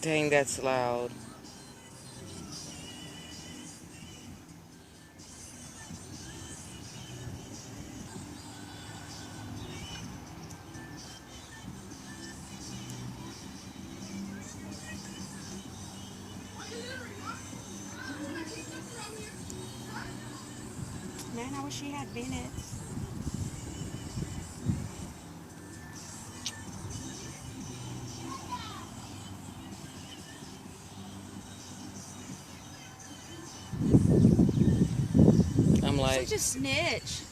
Dang, that's loud. Man, I wish she had minutes. I'm You're like, such a snitch.